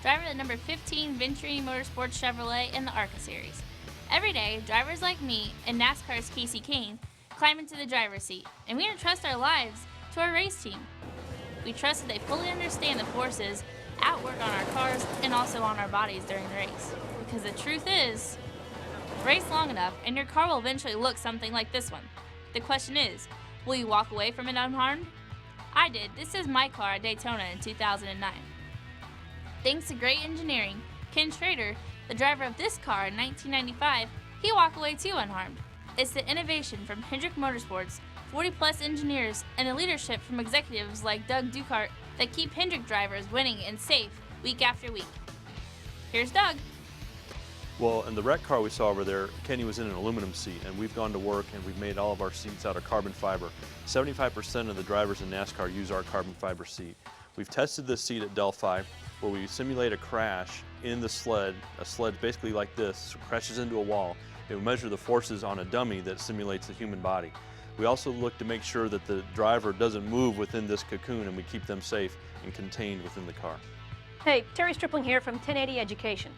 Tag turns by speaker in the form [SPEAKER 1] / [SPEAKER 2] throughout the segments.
[SPEAKER 1] driver of the number 15 Venturi Motorsports Chevrolet in the ARCA series. Every day, drivers like me and NASCAR's Kasey Kahne climb into the driver's seat, and we entrust our lives to our race team. We trust that they fully understand the forces at work on our cars and also on our bodies during the race. Because the truth is, race long enough and your car will eventually look something like this one. The question is, will you walk away from it unharmed? I did. This is my car at Daytona in 2009. Thanks to great engineering, Ken Schrader, the driver of this car in 1995, he walked away too unharmed. It's the innovation from Hendrick Motorsports, 40-plus engineers, and the leadership from executives like Doug Duchardt that keep Hendrick drivers winning and safe week after week. Here's Doug.
[SPEAKER 2] Well, in the wreck car we saw over there, Kenny was in an aluminum seat, and we've gone to work and we've made all of our seats out of carbon fiber. 75% of the drivers in NASCAR use our carbon fiber seat. We've tested this seat at Delphi, where we simulate a crash in the sled. A sled basically like this, crashes into a wall. We measure the forces on a dummy that simulates the human body. We also look to make sure that the driver doesn't move within this cocoon, and we keep them safe and contained within the car.
[SPEAKER 3] Hey, Terry Stripling here from 1080 Education.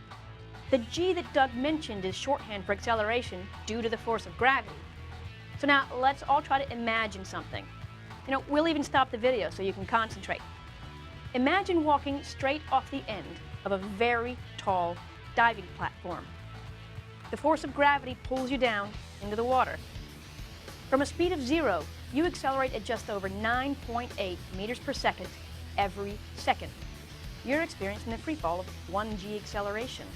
[SPEAKER 3] The G that Doug mentioned is shorthand for acceleration due to the force of gravity. So now let's all try to imagine something. We'll even stop the video so you can concentrate. Imagine walking straight off the end of a very tall diving platform. The force of gravity pulls you down into the water. From a speed of 0, you accelerate at just over 9.8 meters per second every second. You're experiencing the free fall of 1G acceleration.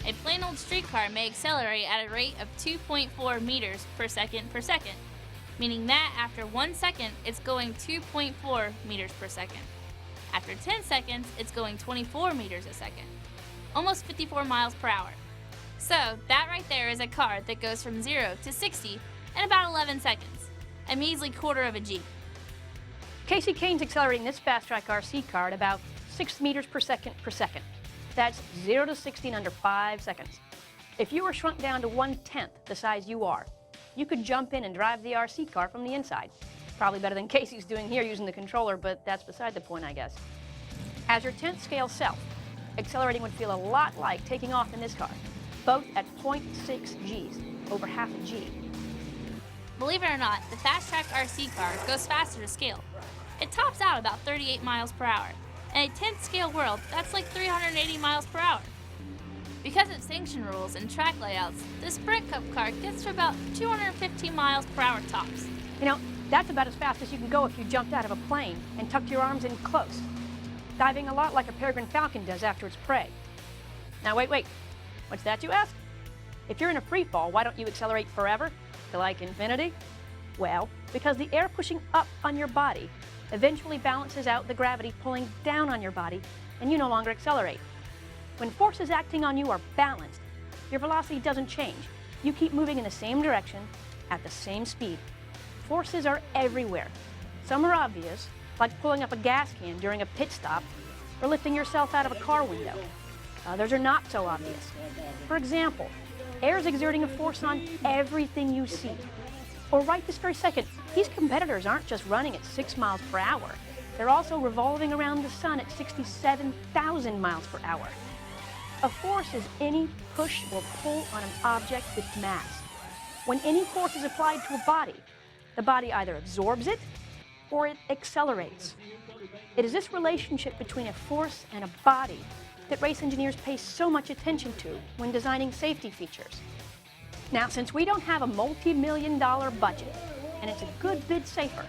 [SPEAKER 1] A plain old streetcar may accelerate at a rate of 2.4 meters per second, meaning that after 1 second, it's going 2.4 meters per second. After 10 seconds, it's going 24 meters a second, almost 54 miles per hour. So that right there is a car that goes from 0 to 60 in about 11 seconds, a measly quarter of a G.
[SPEAKER 3] Kasey Kahne's accelerating this Fast Track RC car at about 6 meters per second. That's 0 to 60 in under 5 seconds. If you were shrunk down to 1/10 the size you are, you could jump in and drive the RC car from the inside. Probably better than Kasey's doing here using the controller, but that's beside the point, I guess. As your 10th scale self, accelerating would feel a lot like taking off in this car, both at 0.6 Gs, over half a G.
[SPEAKER 1] Believe it or not, the Fast Track RC car goes faster to scale. It tops out about 38 miles per hour. In a 10th scale world, that's like 380 miles per hour. Because of sanction rules and track layouts, the Sprint Cup car gets to about 215 miles per hour tops.
[SPEAKER 3] That's about as fast as you can go if you jumped out of a plane and tucked your arms in close, diving a lot like a peregrine falcon does after its prey. Now wait, what's that you ask? If you're in a free fall, why don't you accelerate forever, to like infinity? Well, because the air pushing up on your body eventually balances out the gravity pulling down on your body, and you no longer accelerate. When forces acting on you are balanced, your velocity doesn't change. You keep moving in the same direction at the same speed. Forces are everywhere. Some are obvious, like pulling up a gas can during a pit stop or lifting yourself out of a car window. Others are not so obvious. For example, air is exerting a force on everything you see. Or right this very second, these competitors aren't just running at 6 miles per hour. They're also revolving around the sun at 67,000 miles per hour. A force is any push or pull on an object with mass. When any force is applied to a body, the body either absorbs it or it accelerates. It is this relationship between a force and a body that race engineers pay so much attention to when designing safety features. Now, since we don't have a multi-million-dollar budget, and it's a good bit safer,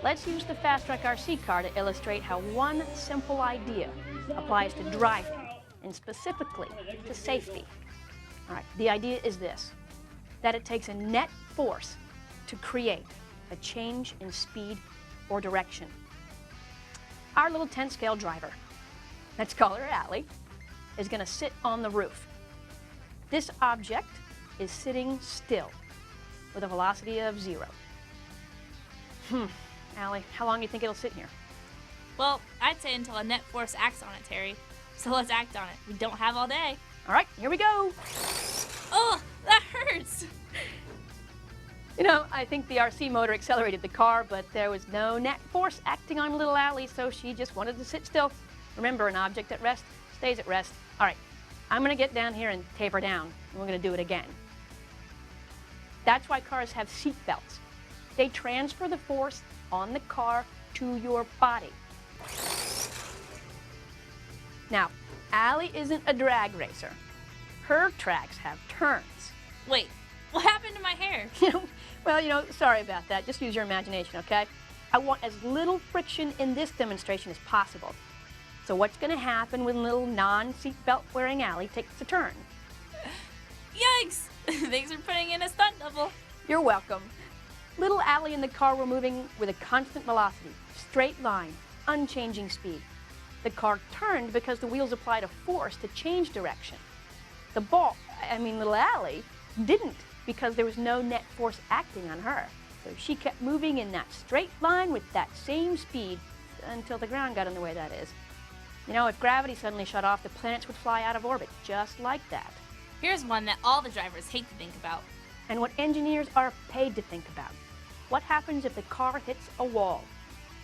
[SPEAKER 3] let's use the Fast Track RC car to illustrate how one simple idea applies to driving, and specifically to safety. All right, the idea is this, that it takes a net force to create a change in speed or direction. Our little 10th scale driver, let's call her Allie, is going to sit on the roof. This object is sitting still with a velocity of 0. Allie, how long do you think it'll sit here?
[SPEAKER 1] Well, I'd say until a net force acts on it, Terry. So let's act on it. We don't have all day.
[SPEAKER 3] All right, here we go.
[SPEAKER 1] Oh, that hurts.
[SPEAKER 3] I think the RC motor accelerated the car, but there was no net force acting on little Allie, so she just wanted to sit still. Remember, an object at rest stays at rest. All right, I'm going to get down here and taper down, and we're going to do it again. That's why cars have seat belts. They transfer the force on the car to your body. Now, Allie isn't a drag racer. Her tracks have turns.
[SPEAKER 1] Wait, what happened to my hair?
[SPEAKER 3] Well, sorry about that. Just use your imagination, okay? I want as little friction in this demonstration as possible. So what's going to happen when little non-seatbelt wearing Allie takes a turn?
[SPEAKER 1] Yikes! Thanks for putting in a stunt double.
[SPEAKER 3] You're welcome. Little Allie and the car were moving with a constant velocity, straight line, unchanging speed. The car turned because the wheels applied a force to change direction. Little Allie didn't, because there was no net force acting on her. So she kept moving in that straight line with that same speed until the ground got in the way, that is. If gravity suddenly shut off, the planets would fly out of orbit, just like that.
[SPEAKER 1] Here's one that all the drivers hate to think about.
[SPEAKER 3] And what engineers are paid to think about. What happens if the car hits a wall?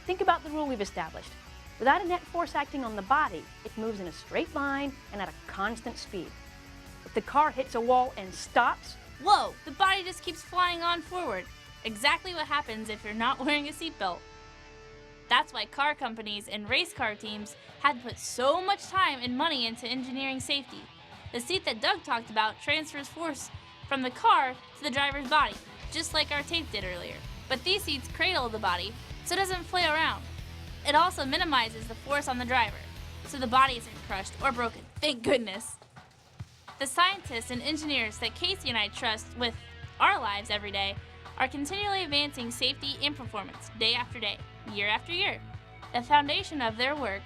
[SPEAKER 3] Think about the rule we've established. Without a net force acting on the body, it moves in a straight line and at a constant speed. If the car hits a wall and stops,
[SPEAKER 1] whoa, the body just keeps flying on forward. Exactly what happens if you're not wearing a seatbelt. That's why car companies and race car teams had to put so much time and money into engineering safety. The seat that Doug talked about transfers force from the car to the driver's body, just like our tape did earlier. But these seats cradle the body so it doesn't flail around. It also minimizes the force on the driver, so the body isn't crushed or broken, thank goodness. The scientists and engineers that Casey and I trust with our lives every day are continually advancing safety and performance day after day, year after year. The foundation of their work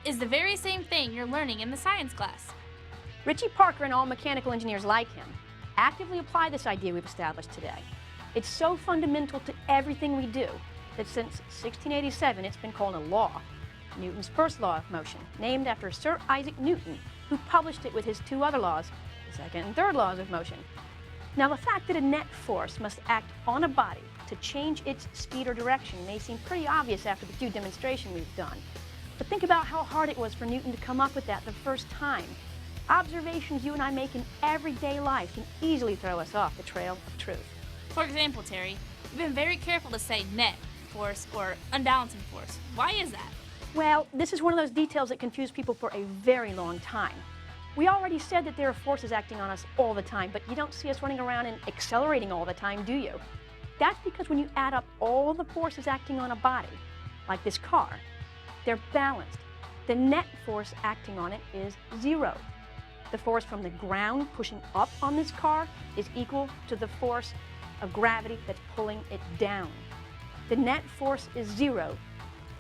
[SPEAKER 1] is the very same thing you're learning in the science class.
[SPEAKER 3] Richie Parker and all mechanical engineers like him actively apply this idea we've established today. It's so fundamental to everything we do that since 1687 it's been called a law, Newton's first law of motion, named after Sir Isaac Newton, who published it with his two other laws, the second and third laws of motion. Now, the fact that a net force must act on a body to change its speed or direction may seem pretty obvious after the few demonstrations we've done. But think about how hard it was for Newton to come up with that the first time. Observations you and I make in everyday life can easily throw us off the trail of truth.
[SPEAKER 1] For example, Terry, you've been very careful to say net force or unbalancing force. Why is that?
[SPEAKER 3] Well, this is one of those details that confuse people for a very long time. We already said that there are forces acting on us all the time, but you don't see us running around and accelerating all the time, do you? That's because when you add up all the forces acting on a body, like this car, they're balanced. The net force acting on it is zero. The force from the ground pushing up on this car is equal to the force of gravity that's pulling it down. The net force is zero,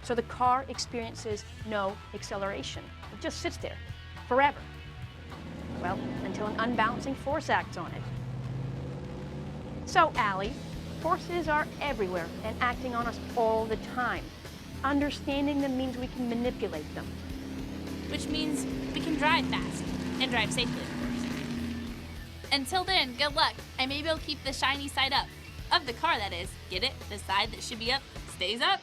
[SPEAKER 3] so the car experiences no acceleration. It just sits there forever. Well, until an unbalancing force acts on it. So, Allie, forces are everywhere and acting on us all the time. Understanding them means we can manipulate them.
[SPEAKER 1] Which means we can drive fast and drive safely, of course. Until then, good luck, and maybe you'll keep the shiny side up. Of the car, that is. Get it? The side that should be up stays up.